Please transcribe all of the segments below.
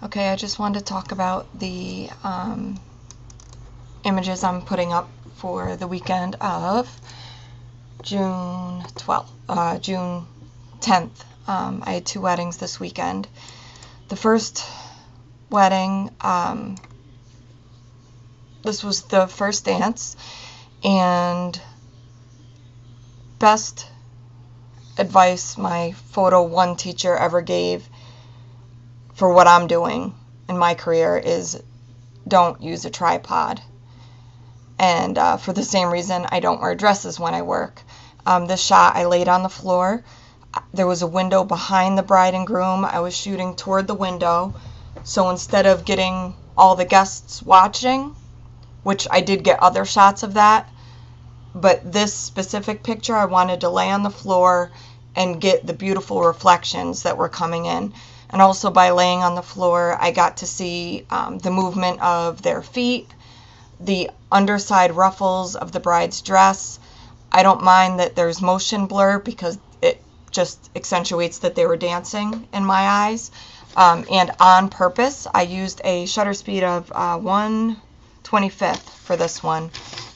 Okay, I just wanted to talk about the images I'm putting up for the weekend of June 10th. I had 2 weddings this weekend. The first wedding, this was the first dance, and best advice my photo 1 teacher ever gave for what I'm doing in my career is don't use a tripod. And for the same reason, I don't wear dresses when I work. This shot, I laid on the floor. There was a window behind the bride and groom. I was shooting toward the window. So instead of getting all the guests watching, which I did get other shots of that, but this specific picture, I wanted to lay on the floor and get the beautiful reflections that were coming in. And also by laying on the floor, I got to see the movement of their feet, the underside ruffles of the bride's dress. I don't mind that there's motion blur because it just accentuates that they were dancing in my eyes. And on purpose, I used a shutter speed of 1/25 for this one.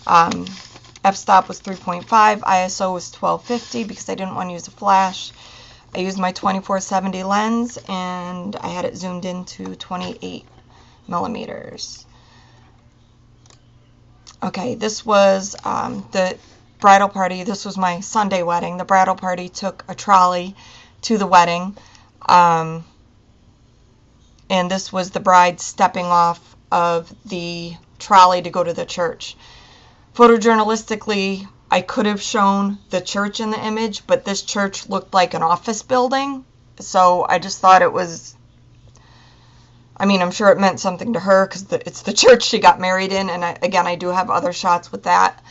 F-stop was 3.5, ISO was 1250 because I didn't want to use a flash. I used my 24-70 lens and I had it zoomed into 28 millimeters. Okay, this was the bridal party. This was my Sunday wedding. The bridal party took a trolley to the wedding. And this was the bride stepping off of the trolley to go to the church. Photojournalistically, I could have shown the church in the image, but this church looked like an office building. So I just thought it was, I mean, I'm sure it meant something to her because it's the church she got married in. And I do have other shots with that.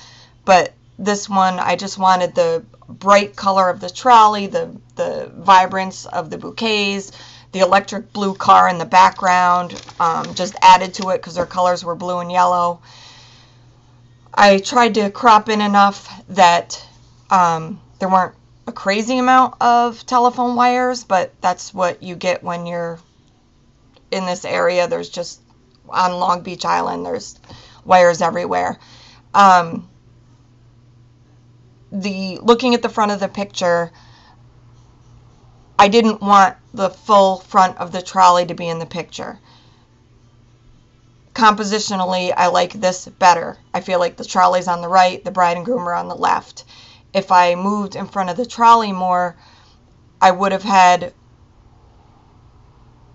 But this one, I just wanted the bright color of the trolley, the vibrance of the bouquets, the electric blue car in the background, just added to it because their colors were blue and yellow. I tried to crop in enough that there weren't a crazy amount of telephone wires, but that's what you get when you're in this area. There's just, on Long Beach Island, there's wires everywhere. Looking at the front of the picture, I didn't want the full front of the trolley to be in the picture. Compositionally, I like this better. I feel like the trolley's on the right, the bride and groom are on the left. If I moved in front of the trolley more, I would have had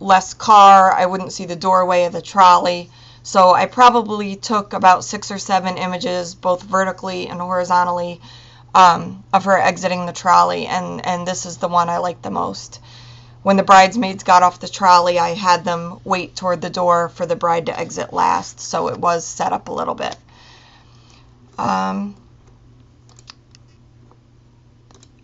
less car. I wouldn't see the doorway of the trolley. So I probably took about 6 or 7 images, both vertically and horizontally, of her exiting the trolley, and this is the one I like the most. When the bridesmaids got off the trolley, I had them wait toward the door for the bride to exit last, so it was set up a little bit.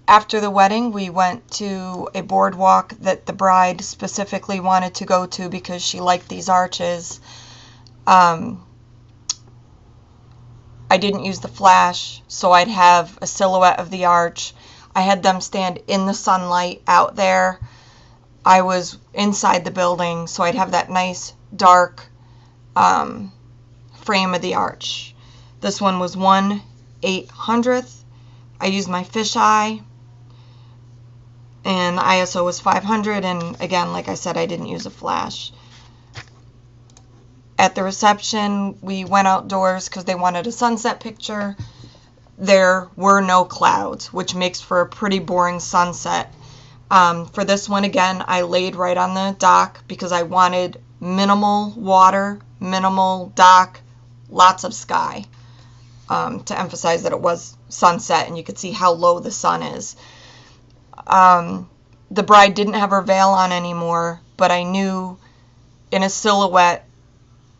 After the wedding, we went to a boardwalk that the bride specifically wanted to go to because she liked these arches. I didn't use the flash, so I'd have a silhouette of the arch. I had them stand in the sunlight out there. I was inside the building, so I'd have that nice dark frame of the arch. This one was 1/800th. I used my fisheye, and the ISO was 500, and again, like I said, I didn't use a flash. At the reception, we went outdoors because they wanted a sunset picture. There were no clouds, which makes for a pretty boring sunset. For this one, again, I laid right on the dock because I wanted minimal water, minimal dock, lots of sky, to emphasize that it was sunset and you could see how low the sun is. The bride didn't have her veil on anymore, but I knew in a silhouette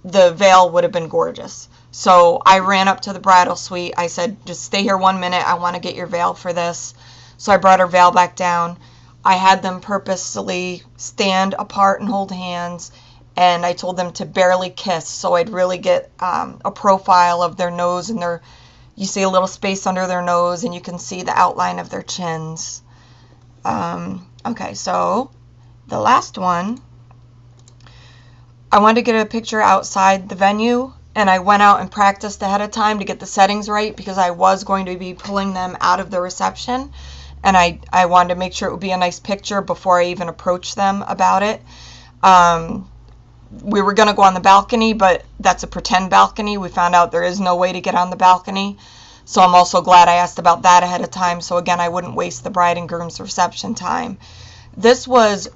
the veil would have been gorgeous. So I ran up to the bridal suite. I said, just stay here 1 minute. I want to get your veil for this. So I brought her veil back down. I had them purposely stand apart and hold hands, and I told them to barely kiss, so I'd really get a profile of their nose, and you see a little space under their nose, and you can see the outline of their chins. Okay, so the last one I wanted to get a picture outside the venue, and I went out and practiced ahead of time to get the settings right because I was going to be pulling them out of the reception, and I wanted to make sure it would be a nice picture before I even approached them about it. We were going to go on the balcony, but that's a pretend balcony. We found out there is no way to get on the balcony. So I'm also glad I asked about that ahead of time, so again, I wouldn't waste the bride and groom's reception time. This was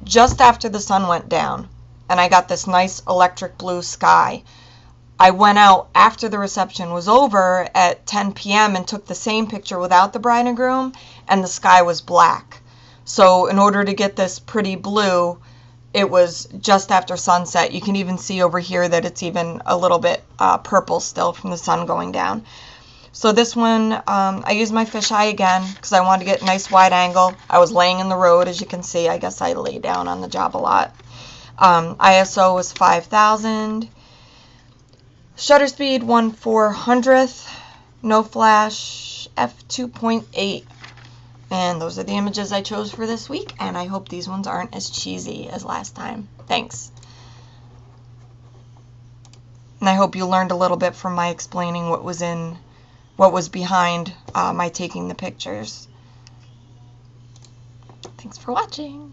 just after the sun went down, and I got this nice electric blue sky. I went out after the reception was over at 10 p.m. and took the same picture without the bride and groom, and the sky was black. So in order to get this pretty blue, it was just after sunset. You can even see over here that it's even a little bit purple still from the sun going down. So this one, I used my fisheye again because I wanted to get a nice wide angle. I was laying in the road, as you can see. I guess I lay down on the job a lot. ISO was 5000. Shutter speed 1/400th. No flash, f2.8. And those are the images I chose for this week, and I hope these ones aren't as cheesy as last time. Thanks. And I hope you learned a little bit from my explaining what was behind my taking the pictures. Thanks for watching.